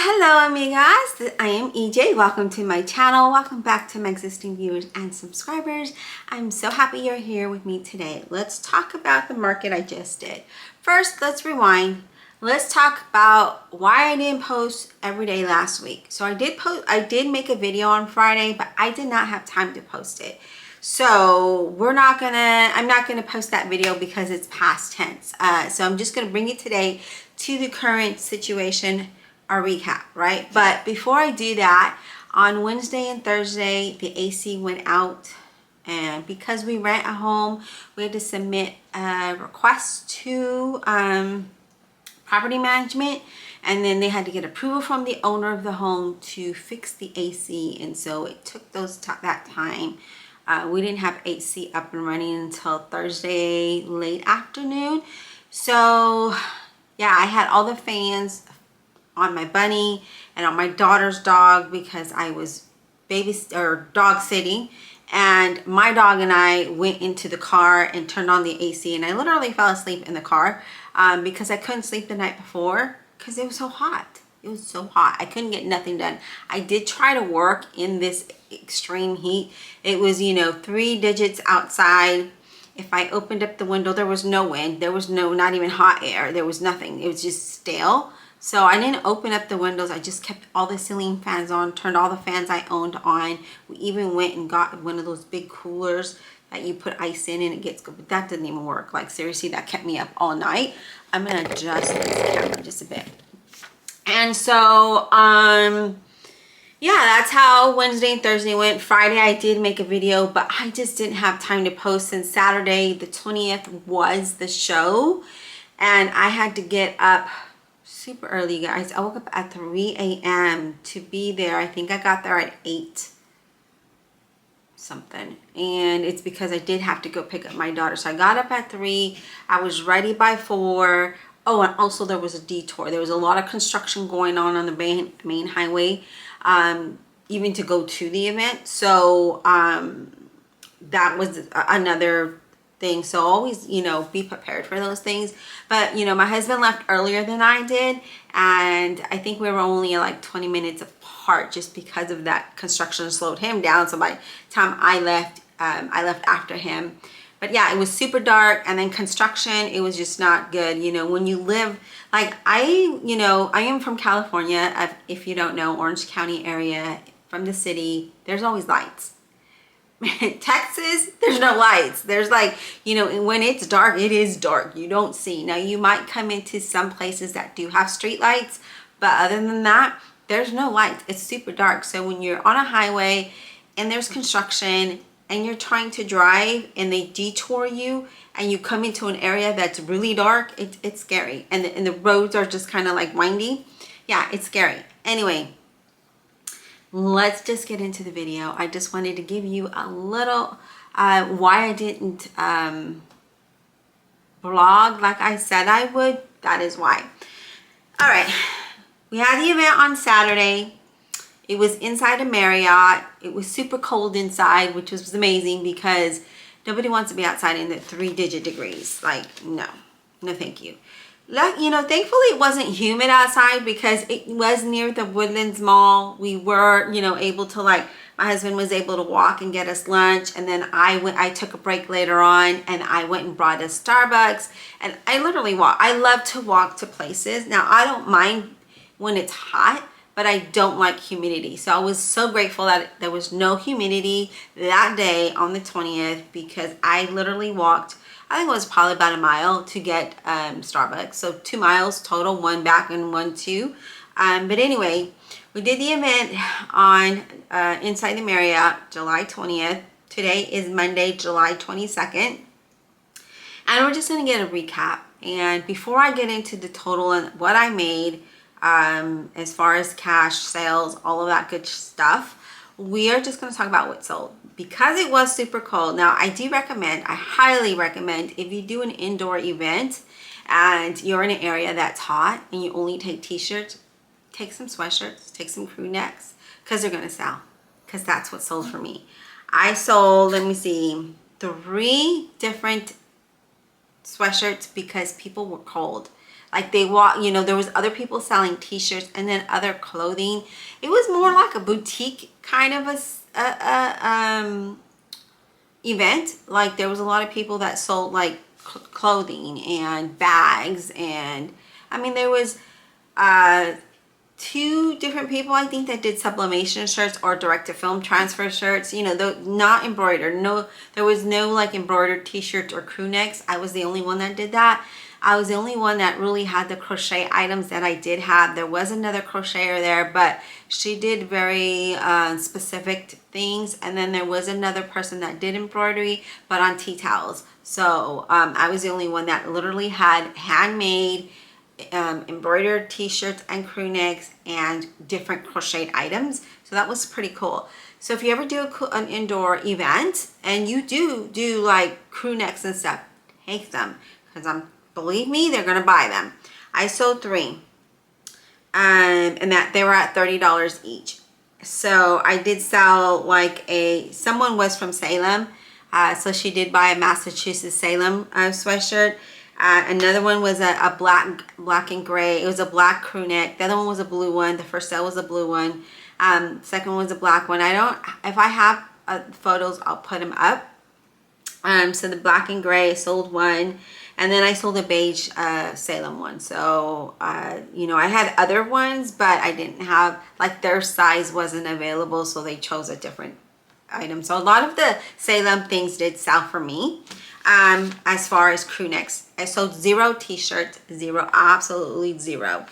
Hello amigas, I am EJ. Welcome to my channel. Welcome back to my existing viewers and subscribers. I'm so happy you're here with me today. Let's talk about the market I just did. First, let's rewind. Let's talk about why I didn't post every day last week. So I did make a video on Friday, but I did not have time to post it. So I'm not gonna post that video because it's past tense. So I'm just gonna bring it today to the current situation, a recap, right? But before I do that, on Wednesday and Thursday, the AC went out, and because we rent a home, we had to submit a request to property management, and then they had to get approval from the owner of the home to fix the AC, and so it took that time. We didn't have AC up and running until Thursday late afternoon. So yeah, I had all the fans on my bunny and on my daughter's dog because I was dog sitting, and my dog and I went into the car and turned on the AC, and I literally fell asleep in the car because I couldn't sleep the night before because it was so hot. It was so hot. I couldn't get nothing done. I did try to work in this extreme heat. It was, 3 digits outside. If I opened up the window, there was no wind. There was not even hot air. There was nothing. It was just stale. So I didn't open up the windows. I just kept all the ceiling fans on, turned all the fans I owned on. We even went and got one of those big coolers that you put ice in and it gets good, but that didn't even work. Like seriously, that kept me up all night. I'm gonna adjust this camera just a bit. And so, yeah, that's how Wednesday and Thursday went. Friday, I did make a video, but I just didn't have time to post. And Saturday, the 20th, was the show. And I had to get up super early, guys. I woke up at 3 a.m. to be there. I think I got there at 8 something. And it's because I did have to go pick up my daughter. So I got up at 3. I was ready by 4. Oh, and also there was a detour. There was a lot of construction going on the main highway, even to go to the event. So that was another thing. So always, be prepared for those things. But, my husband left earlier than I did. And I think we were only like 20 minutes apart just because of that construction slowed him down. So by the time I left after him. But yeah, it was super dark, and then construction, it was just not good. When you live, like I am from California. If you don't know, Orange County area, from the city, there's always lights. Texas, there's no lights. There's like, when it's dark, it is dark. You don't see. Now you might come into some places that do have street lights, but other than that, there's no lights. It's super dark. So when you're on a highway and there's construction and you're trying to drive and they detour you and you come into an area that's really dark, it's scary. And the roads are just kind of like windy. Yeah, it's scary. Anyway, let's just get into the video. I just wanted to give you a little why I didn't vlog like I said I would. That is why. All right, we had the event on Saturday. It was inside a Marriott. It was super cold inside, which was amazing because nobody wants to be outside in the 3-digit degrees. Like, no thank you. Thankfully it wasn't humid outside because it was near the Woodlands Mall. We were, able to, like, my husband was able to walk and get us lunch, and then I took a break later on and I went and brought us Starbucks, and I literally walk. I love to walk to places. Now I don't mind when it's hot, but I don't like humidity. So I was so grateful that there was no humidity that day on the 20th because I literally walked, I think it was probably about a mile to get Starbucks. So 2 miles total, 1 back and 1 2. But anyway, we did the event on inside the Marriott, July 20th. Today is Monday, July 22nd. And we're just gonna get a recap. And before I get into the total and what I made, as far as cash, sales, all of that good stuff, we are just going to talk about what sold because it was super cold. Now I highly recommend, if you do an indoor event and you're in an area that's hot and you only take t-shirts, take some sweatshirts, take some crew necks, because they're going to sell, because that's what sold for me. I sold, let me see, 3 different sweatshirts because people were cold. Like they walk, you know, there was other people selling t-shirts and then other clothing. It was more like a boutique kind of event. Like there was a lot of people that sold like clothing and bags, and I mean there was two different people I think that did sublimation shirts or direct to film transfer shirts, you know, not embroidered. No, there was no like embroidered t-shirts or crew necks. I was the only one that did that. I was the only one that really had the crochet items that I did have. There was another crocheter there, but she did very specific things. And then there was another person that did embroidery, but on tea towels. So I was the only one that literally had handmade embroidered t-shirts and crew necks and different crocheted items. So that was pretty cool. So if you ever do an indoor event and you do like crew necks and stuff, take them, because believe me, they're gonna buy them. I sold 3 and that they were at $30 each. So I did sell like someone was from Salem, so she did buy a Massachusetts Salem sweatshirt. Another one was a black and gray. It was a black crew neck. The other one was a blue one. The first sale was a blue one. Second one was a black one. If I have photos, I'll put them up. So the black and gray, I sold one. And then I sold a beige Salem one. So, you know, I had other ones, but I didn't have, like their size wasn't available. So they chose a different item. So a lot of the Salem things did sell for me. As far as crew necks, I sold 0 t-shirts, 0, absolutely 0.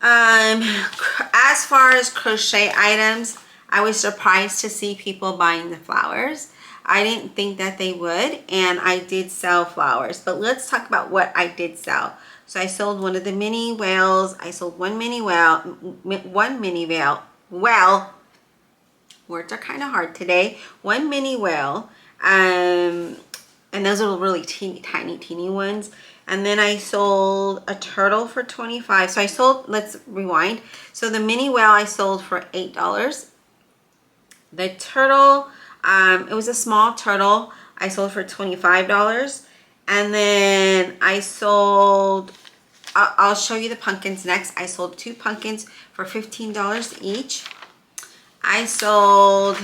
As far as crochet items, I was surprised to see people buying the flowers. I didn't think that they would, and I did sell flowers. But let's talk about what I did sell. So I sold one of the mini whales. I sold one mini whale. Well, words are kind of hard today. One mini whale. And those are really teeny ones. And then I sold a turtle for $25. So I sold, let's rewind. So the mini whale I sold for $8. The turtle, it was a small turtle, I sold for $25. And then I sold, I'll show you the pumpkins next. I sold 2 pumpkins for $15 each. I sold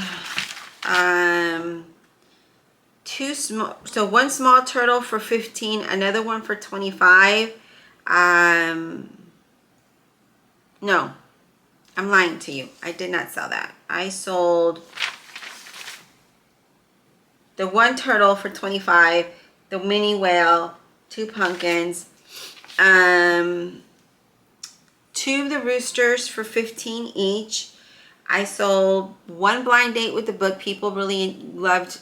one small turtle for $15, another one for $25. No, I'm lying to you. I did not sell that. I sold the one turtle for $25, the mini whale, 2 pumpkins, 2 of the roosters for $15 each. I sold 1 blind date with the book. People really loved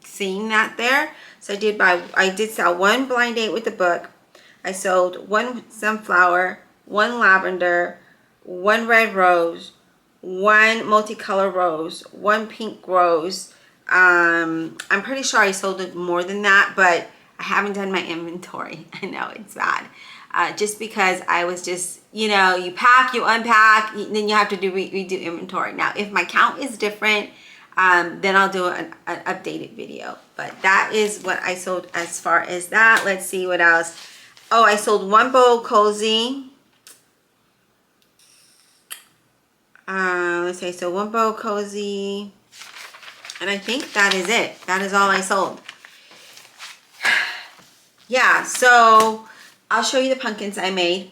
seeing that there. So I did sell 1 blind date with the book. I sold 1 sunflower, 1 lavender, 1 red rose, 1 multicolor rose, 1 pink rose. I'm pretty sure I sold it more than that, but I haven't done my inventory. I know it's bad. Just because I was just, you know, you pack, you unpack, then you have to redo inventory. Now, if my count is different, then I'll do an updated video. But that is what I sold as far as that. Let's see what else. Oh, I sold 1 bowl cozy. Let's see, so 1 bowl cozy. And I think that is it. That is all I sold. Yeah, so I'll show you the pumpkins I made.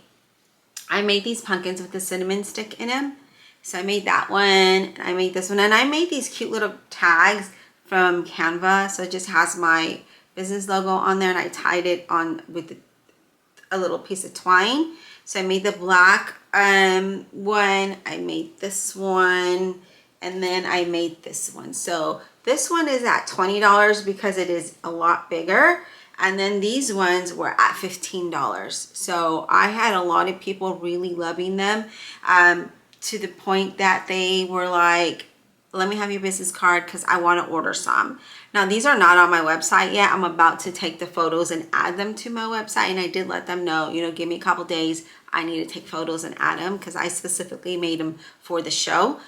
I made these pumpkins with the cinnamon stick in them. So I made that one, and I made this one, and I made these cute little tags from Canva. So it just has my business logo on there, and I tied it on with a little piece of twine. So I made the black one, I made this one, and then I made this one. So this one is at $20 because it is a lot bigger. And then these ones were at $15. So I had a lot of people really loving them, to the point that they were like, let me have your business card because I want to order some. Now, these are not on my website yet. I'm about to take the photos and add them to my website. And I did let them know, you know, give me a couple days. I need to take photos and add them because I specifically made them for the show.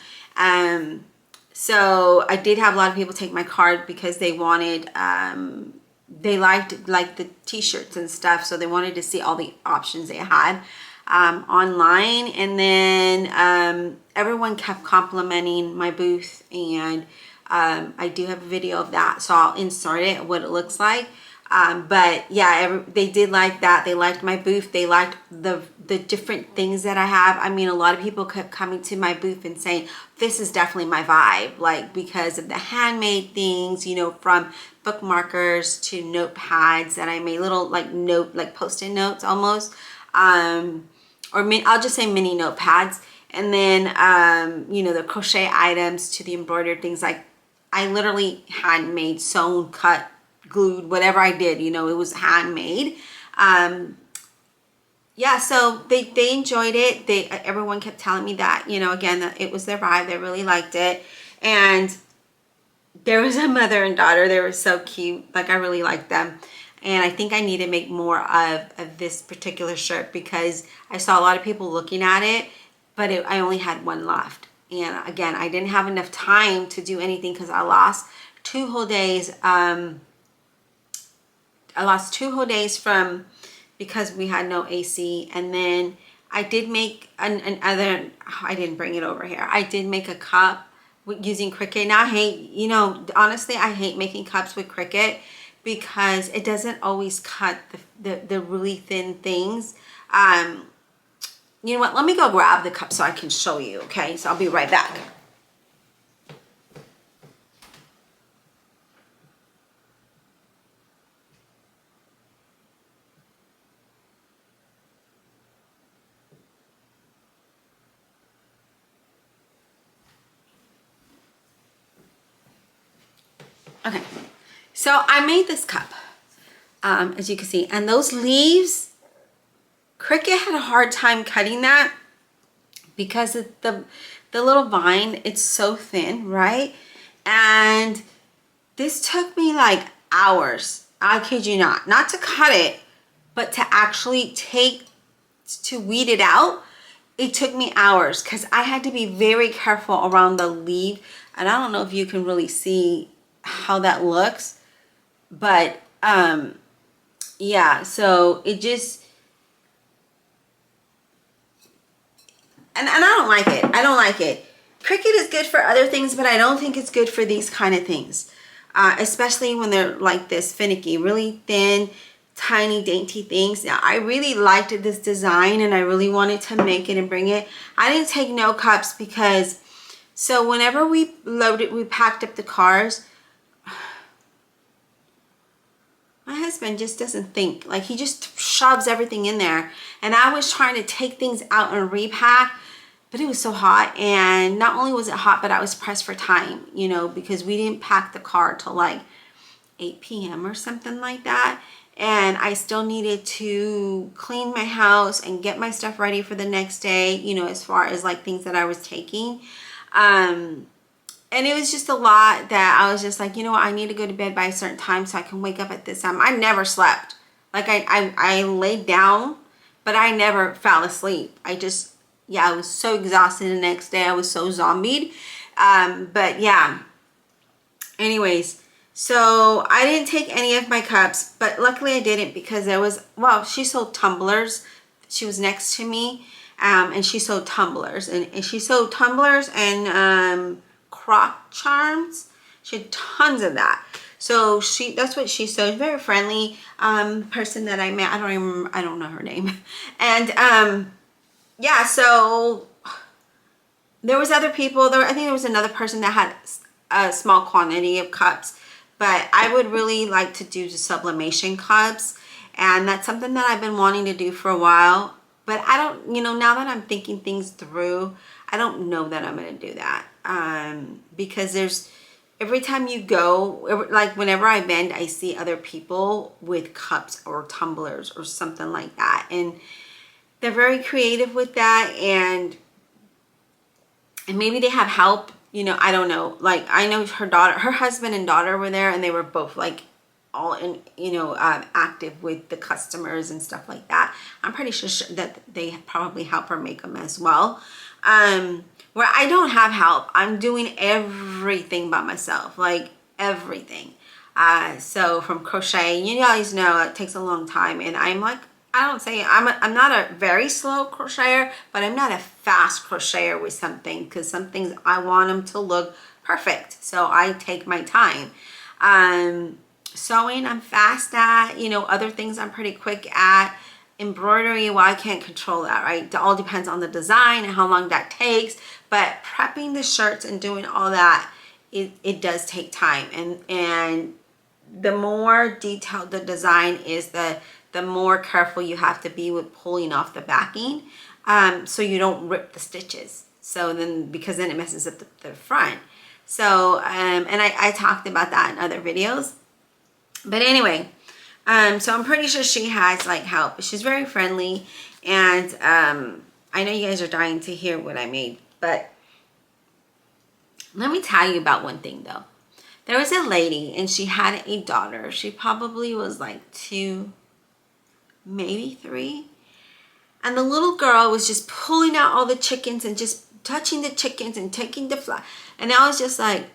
So I did have a lot of people take my card because they wanted they liked like the t-shirts and stuff, so they wanted to see all the options they had online. And then everyone kept complimenting my booth, and I do have a video of that, so I'll insert it, what it looks like. But yeah, they did like that. They liked my booth. They liked the different things that I have. I mean, a lot of people kept coming to my booth and saying, this is definitely my vibe, like because of the handmade things, you know, from bookmarkers to notepads that I made, little like post-it notes almost, or I'll just say mini notepads. And then, you know, the crochet items to the embroidered things. Like I literally handmade, sewn, cut, glued, whatever I did, you know, it was handmade. Yeah, so they enjoyed it. Everyone kept telling me that, you know, again, that it was their vibe. They really liked it. And there was a mother and daughter. They were so cute. Like I really liked them. And I think I need to make more of this particular shirt, because I saw a lot of people looking at it, but I only had one left. And again, I didn't have enough time to do anything because I lost 2 whole days. I lost 2 whole days because we had no AC. And then I did make I didn't bring it over here. I did make a cup using Cricut. Now I hate, you know, honestly, I hate making cups with Cricut because it doesn't always cut the really thin things. You know what? Let me go grab the cup so I can show you, okay? So I'll be right back. Okay, so I made this cup, as you can see, and those leaves, Cricut had a hard time cutting that because of the little vine, it's so thin, right? And this took me like hours, I kid you not to cut it, but to actually to weed it out. It took me hours because I had to be very careful around the leaf. And I don't know if you can really see how that looks, but yeah, so it just, and I don't like it. I don't like it. Cricut is good for other things, but I don't think it's good for these kind of things, especially when they're like this finicky, really thin, tiny, dainty things. Now, I really liked this design and I really wanted to make it and bring it. I didn't take no cups because, so whenever we packed up the cars, my husband just doesn't think, like he just shoves everything in there. And I was trying to take things out and repack, but it was so hot. And not only was it hot, but I was pressed for time, you know, because we didn't pack the car till like 8 p.m. or something like that. And I still needed to clean my house and get my stuff ready for the next day, you know, as far as like things that I was taking. And it was just a lot that I was just like, you know what, I need to go to bed by a certain time so I can wake up at this time. I never slept. Like I laid down, but I never fell asleep. I was so exhausted the next day. I was so zombied. But yeah, anyways, so I didn't take any of my cups, but luckily I didn't because there was, well, she sold tumblers. She was next to me, and she sold tumblers. And she sold tumblers and crock charms. She had tons of that. So that's what she sold. Very friendly person that I met. I don't know her name. And yeah, so there was other people. I think there was another person that had a small quantity of cups, but I would really like to do the sublimation cups, and that's something that I've been wanting to do for a while. But I don't, you know, now that I'm thinking things through, I don't know that I'm going to do that. Because every time you go, like whenever I vend, I see other people with cups or tumblers or something like that. And they're very creative with that. And maybe they have help, you know, I don't know. Like I know her husband and daughter were there, and they were both like all in, you know, active with the customers and stuff like that. I'm pretty sure that they probably help her make them as well. Where I don't have help, I'm doing everything by myself, like everything. So from crochet, you guys know it takes a long time, and I'm like, I'm not a very slow crocheter, but I'm not a fast crocheter with something, because some things I want them to look perfect. So I take my time. Sewing, I'm fast at, other things I'm pretty quick at. Embroidery, well, I can't control that, right? It all depends on the design and how long that takes. But prepping the shirts and doing all that, it does take time. And the more detailed the design is, the more careful you have to be with pulling off the backing, so you don't rip the stitches. So then, because then it messes up the front. So, and I talked about that in other videos. But anyway, so I'm pretty sure she has like help. She's very friendly, and I know you guys are dying to hear what I made, but let me tell you about one thing though. There was a lady, and she had a daughter. She probably was like 2, maybe 3. And the little girl was just pulling out all the chickens and just touching the chickens and taking the fly. And I was just like,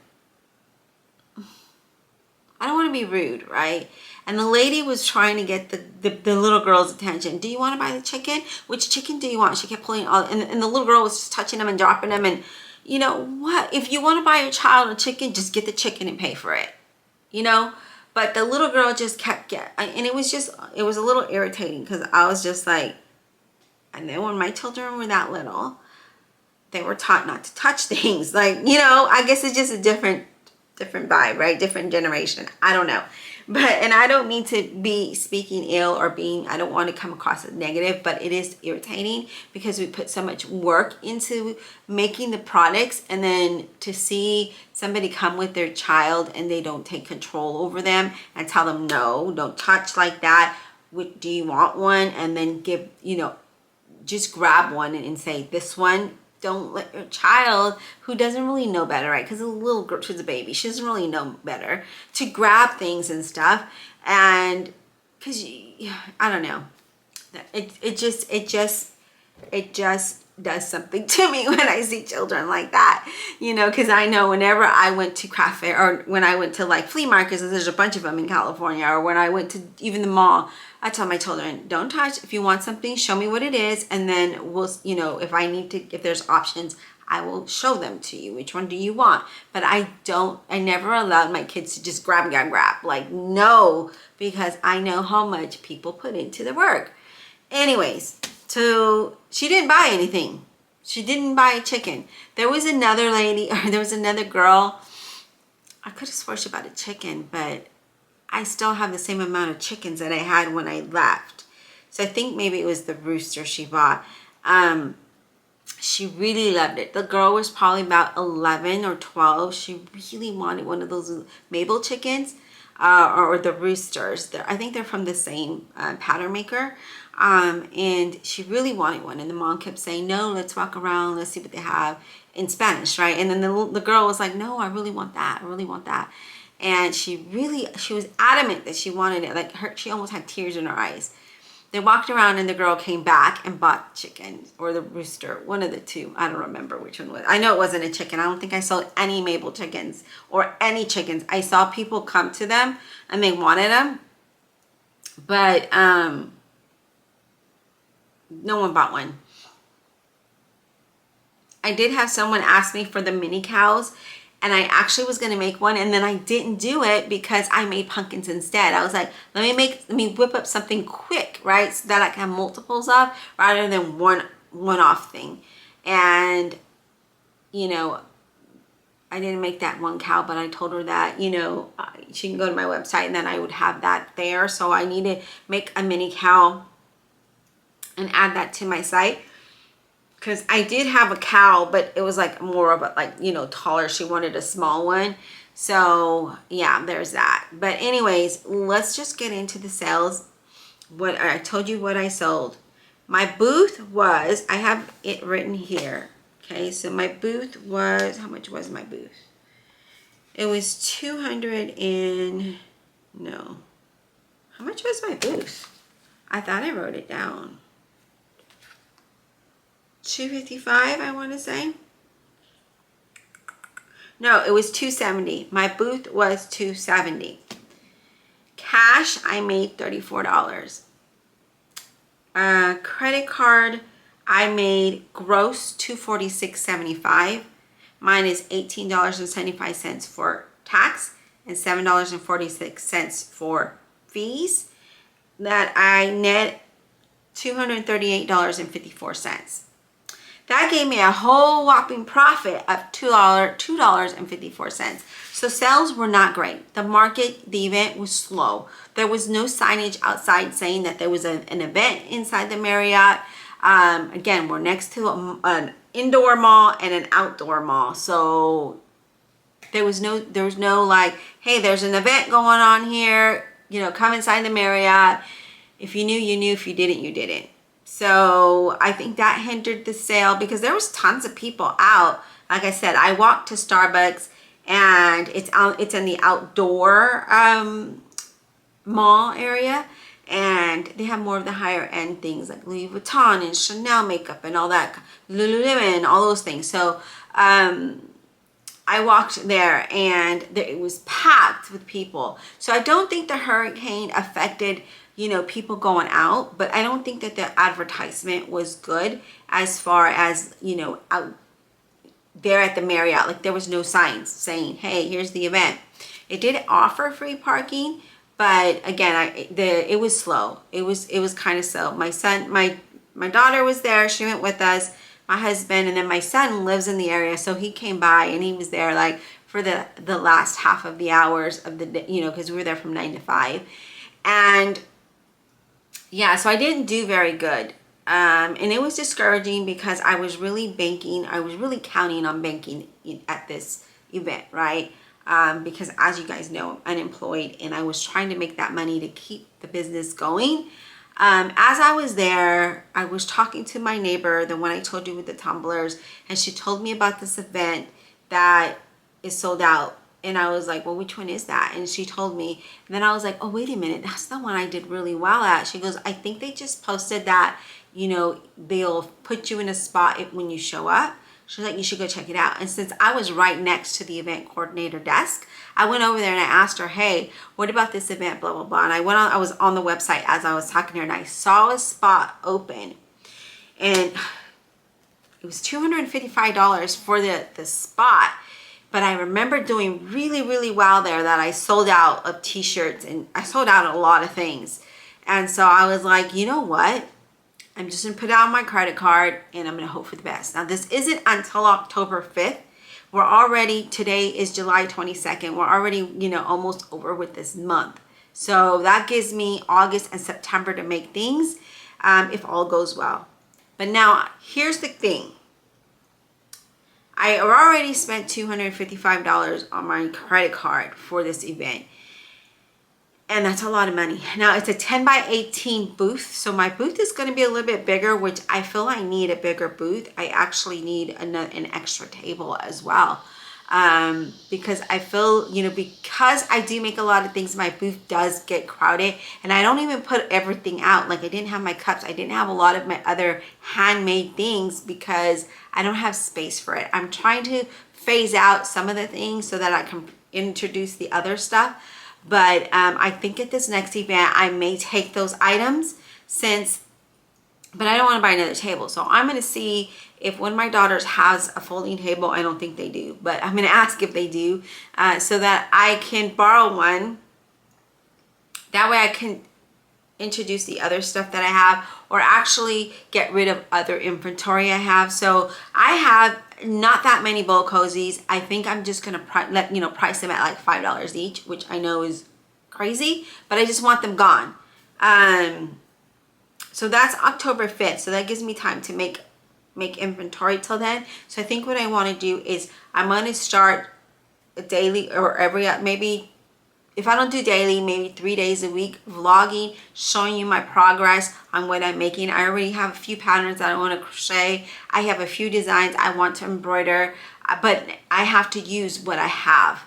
I don't want to be rude, right? And the lady was trying to get the little girl's attention. Do you want to buy the chicken? Which chicken do you want? She kept pulling all, and the little girl was just touching them and dropping them. And you know what? If you want to buy your child a chicken, just get the chicken and pay for it. But the little girl just kept and it was a little irritating, because I was just like, and then when my children were that little, they were taught not to touch things. Like, I guess it's just a different vibe, right? Different generation. I don't know. And I don't mean to be speaking ill or I don't want to come across as negative, but it is irritating, because we put so much work into making the products, and then to see somebody come with their child and they don't take control over them and tell them, no, don't touch like that. Do you want one? And then give, just grab one and say, this one. Don't let your child, who doesn't really know better, right? Because a little girl, she's a baby, she doesn't really know better, to grab things and stuff. And because I don't know, it just does something to me when I see children like that, because I know whenever I went to craft fair, or when I went to like flea markets, and there's a bunch of them in California, or when I went to even the mall, I tell my children, don't touch. If you want something, show me what it is, and then we'll, if there's options, I will show them to you. Which one do you want? But I never allowed my kids to just grab, like, no, because I know how much people put into the work. Anyways, so she didn't buy anything. She didn't buy a chicken. There was another lady, or there was another girl. I could have sworn she bought a chicken, but I still have the same amount of chickens that I had when I left. So I think maybe it was the rooster she bought. She really loved it. The girl was probably about 11 or 12. She really wanted one of those Mabel chickens, or the roosters. I think they're from the same pattern maker. And she really wanted one. And the mom kept saying, no, let's walk around. Let's see what they have in Spanish, right? And then the girl was like, no, I really want that. I really want that. And she was adamant that she wanted it. Like she almost had tears in her eyes. They walked around, and the girl came back and bought the chicken, or the rooster, one of the two. I don't remember which one it was. I know it wasn't a chicken. I don't think I saw any Mabel chickens or any chickens. I saw people come to them and they wanted them, but no one bought one. I did have someone ask me for the mini cows, and I actually was going to make one, and then I didn't do it because I made pumpkins instead. I was like, let me whip up something quick, right? So that I can have multiples of, rather than one-off thing. And, I didn't make that one cow, but I told her that, she can go to my website, and then I would have that there. So I need to make a mini cow and add that to my site. Because I did have a cow, but it was like more of a, taller. She wanted a small one. So yeah, there's that. But anyways, let's just get into the sales. What I told you what I sold. My booth was, I have it written here. Okay, so my booth was, how much was my booth? It was 200 and, no. How much was my booth? I thought I wrote it down. 255, I want to say. No, it was 270. My booth was 270. Cash, I made $34. Credit card, I made gross $246.75. Mine is $18.75 for tax and $7.46 for fees. That I net $238.54. That gave me a whole whopping profit of $2.54. So sales were not great. The market, the event was slow. There was no signage outside saying that there was an event inside the Marriott. Again, we're next to an indoor mall and an outdoor mall. So there was no like, hey, there's an event going on here. You know, come inside the Marriott. If you knew, you knew. If you didn't, you didn't. So I think that hindered the sale because there was tons of people out. Like I said, I walked to Starbucks and it's in the outdoor mall area, and they have more of the higher end things like Louis Vuitton and Chanel makeup and all that, Lululemon, all those things. So I walked there and it was packed with people. So I don't think the hurricane affected, you know, people going out, but I don't think that the advertisement was good as far as, you know, out there at the Marriott. Like there was no signs saying, hey, here's the event. It did offer free parking, but again, it was slow. It was kind of slow. My son, my daughter was there. She went with us, my husband, and then my son lives in the area, so he came by and he was there like for the last half of the hours of the day, you know, because we were there from 9 to 5. And yeah, so I didn't do very good. And it was discouraging because I was really counting on banking at this event, right? Because as you guys know, I'm unemployed and I was trying to make that money to keep the business going. As I was there, I was talking to my neighbor, the one I told you with the tumblers, and she told me about this event that is sold out. And I was like, well, which one is that? And she told me. And then I was like, oh, wait a minute. That's the one I did really well at. She goes, I think they just posted that, you know, they'll put you in a spot when you show up. She's like, you should go check it out. And since I was right next to the event coordinator desk, I went over there and I asked her, hey, what about this event, blah, blah, blah. And I was on the website as I was talking to her, and I saw a spot open. And it was $255 for the spot. But I remember doing really, really well there, that I sold out of t-shirts and I sold out a lot of things. And so I was like, you know what? I'm just going to put out my credit card and I'm going to hope for the best. Now, this isn't until October 5th. Today is July 22nd. We're already, you know, almost over with this month. So that gives me August and September to make things if all goes well. But now, here's the thing. I already spent $255 on my credit card for this event. And that's a lot of money. Now it's a 10 by 18 booth. So my booth is going to be a little bit bigger, which I feel I need a bigger booth. I actually need an extra table as well. Because I feel, you know, because I do make a lot of things, my booth does get crowded, and I don't even put everything out. Like I didn't have my cups. I didn't have a lot of my other handmade things because I don't have space for it. I'm trying to phase out some of the things so that I can introduce the other stuff. But I think at this next event, I may take those items but I don't want to buy another table. So I'm going to see if one of my daughters has a folding table. I don't think they do, but I'm going to ask if they do so that I can borrow one. That way I can introduce the other stuff that I have, or actually get rid of other inventory I have. So I have not that many bowl cozies. I think I'm just going to price them at like $5 each, which I know is crazy, but I just want them gone. So that's October 5th. So that gives me time to make inventory till then. So I think what I want to do is I'm going to start a daily, or maybe if I don't do daily, maybe 3 days a week, vlogging, showing you my progress on what I'm making. I already have a few patterns that I want to crochet. I have a few designs I want to embroider, but I have to use what I have.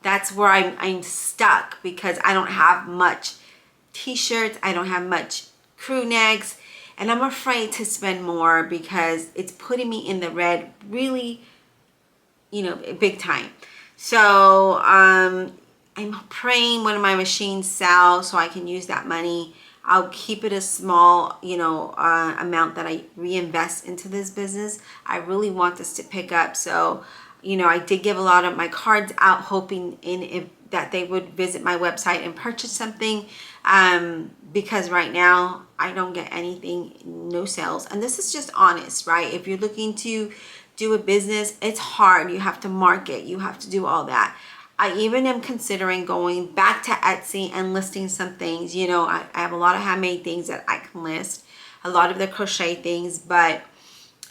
That's where I'm stuck because I don't have much t-shirts. I don't have much crew necks, and I'm afraid to spend more because it's putting me in the red really, you know, big time. So I'm praying one of my machines sell so I can use that money. I'll keep it a small, amount that I reinvest into this business. I really want this to pick up. So, I did give a lot of my cards out, hoping that they would visit my website and purchase something. Because right now I don't get anything, no sales. And this is just honest, right? If you're looking to do a business, it's hard. You have to market, you have to do all that. I even am considering going back to Etsy and listing some things. I have a lot of handmade things that I can list, a lot of the crochet things, but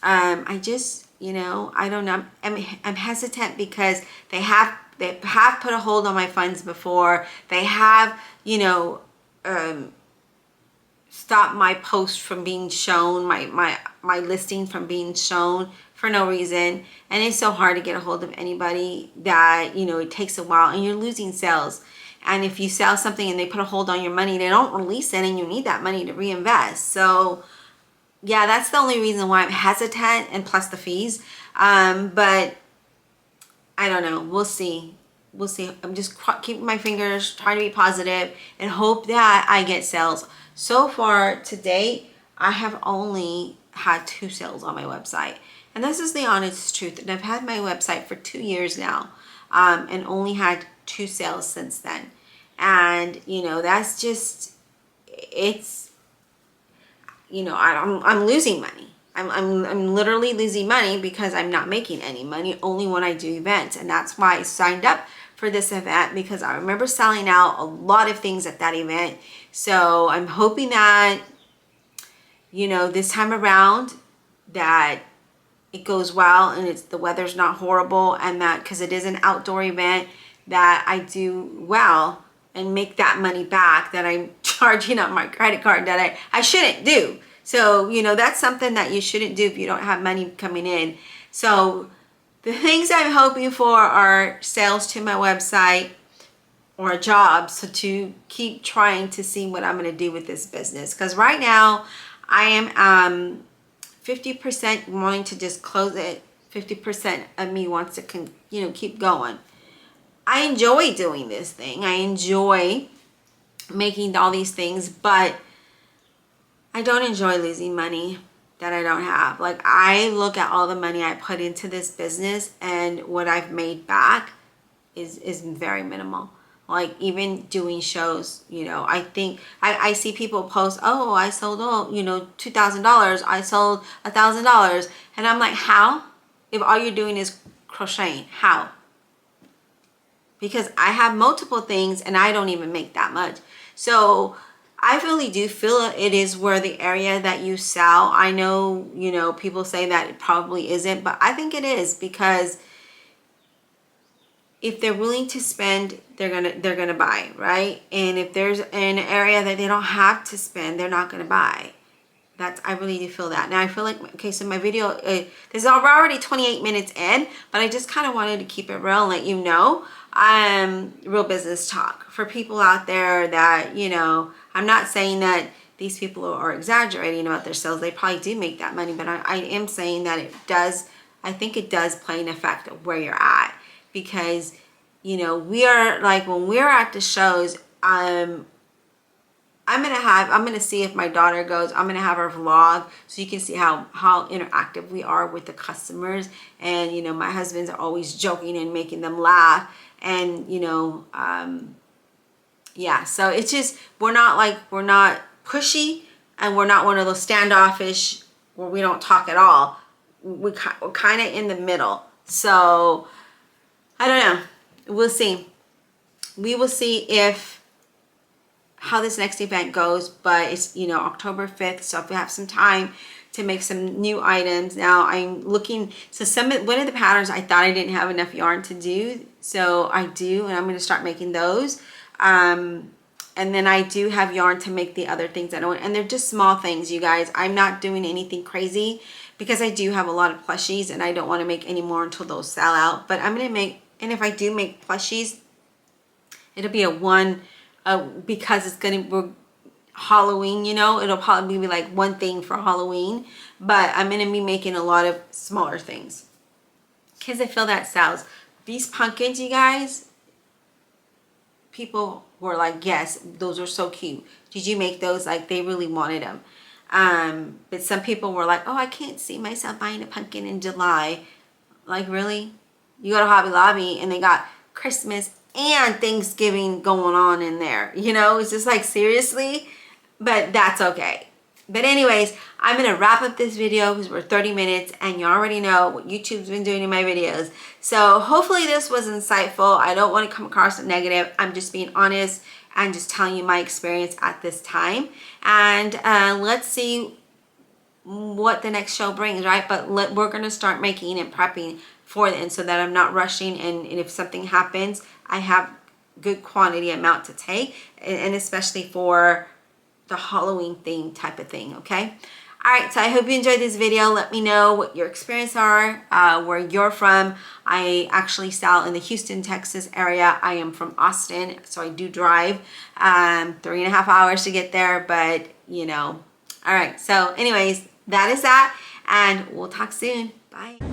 I just, I don't know. I'm hesitant because they have put a hold on my funds before. They have, stopped my post from being shown, my listing from being shown for no reason. And it's so hard to get a hold of anybody that, it takes a while and you're losing sales. And if you sell something and they put a hold on your money, they don't release it and you need that money to reinvest. So yeah, that's the only reason why I'm hesitant, and plus the fees. But I don't know. We'll see. We'll see. I'm just keeping my fingers, trying to be positive and hope that I get sales. So far to date, I have only had 2 sales on my website. And this is the honest truth. And I've had my website for 2 years now, and only had 2 sales since then. And, that's just, it's, I'm losing money. I'm literally losing money because I'm not making any money, only when I do events. And that's why I signed up for this event, because I remember selling out a lot of things at that event. So I'm hoping that, this time around that it goes well and the weather's not horrible, and that, because it is an outdoor event, that I do well and make that money back that I'm charging on my credit card that I shouldn't do. So, that's something that you shouldn't do if you don't have money coming in. So the things I'm hoping for are sales to my website or jobs, so to keep trying to see what I'm going to do with this business. Because right now I am 50% wanting to just close it. 50% of me wants to keep going. I enjoy doing this thing. I enjoy making all these things, but I don't enjoy losing money that I don't have. Like, I look at all the money I put into this business and what I've made back is very minimal. Like, even doing shows, I think I see people post, oh, I sold $2,000, I sold $1,000, and I'm like, how? If all you're doing is crocheting, how? Because I have multiple things and I don't even make that much. So I really do feel it is where the area that you sell. I know, people say that it probably isn't, but I think it is, because if they're willing to spend, they're gonna buy, right? And if there's an area that they don't have to spend, they're not gonna buy. I really do feel that. Now I feel like, okay, so my video, this is already 28 minutes in, but I just kind of wanted to keep it real and let you know, real business talk for people out there that, I'm not saying that these people are exaggerating about their sales. They probably do make that money, but I am saying that I think it does play an effect of where you're at, because, we are like, when we're at the shows, I'm gonna see if my daughter goes. I'm gonna have her vlog so you can see how interactive we are with the customers. And my husband's always joking and making them laugh. And yeah, so it's just, we're not pushy, and we're not one of those standoffish where we don't talk at all. We're kind of in the middle. So I don't know. We'll see. We will see how this next event goes, but it's October 5th, so if we have some time to make some new items. Now I'm looking, so one of the patterns I thought I didn't have enough yarn to do, so I do, and I'm going to start making those. And then I do have yarn to make the other things I don't, and they're just small things, you guys. I'm not doing anything crazy because I do have a lot of plushies and I don't want to make any more until those sell out. But I'm going to make, and if I do make plushies, it'll be because it's going to be Halloween, it'll probably be like one thing for Halloween, but I'm going to be making a lot of smaller things because I feel that sells. These pumpkins, you guys, people were like, yes, those are so cute. Did you make those? Like, they really wanted them. But some people were like, oh, I can't see myself buying a pumpkin in July. Like, really? You go to Hobby Lobby and they got Christmas and Thanksgiving going on in there. You know, it's just like, seriously? But that's okay. But anyways, I'm going to wrap up this video because we're 30 minutes and you already know what YouTube's been doing in my videos. So hopefully this was insightful. I don't want to come across as negative. I'm just being honest and just telling you my experience at this time. And let's see what the next show brings, right? But we're going to start making and prepping for it, and so that I'm not rushing, and if something happens, I have good quantity amount to take, and especially for the Halloween theme type of thing, okay? All right, so I hope you enjoyed this video. Let me know what your experience are, where you're from. I actually sell in the Houston, Texas area. I am from Austin, so I do drive 3.5 hours to get there, but you know. All right, so anyways, that is that, and we'll talk soon. Bye.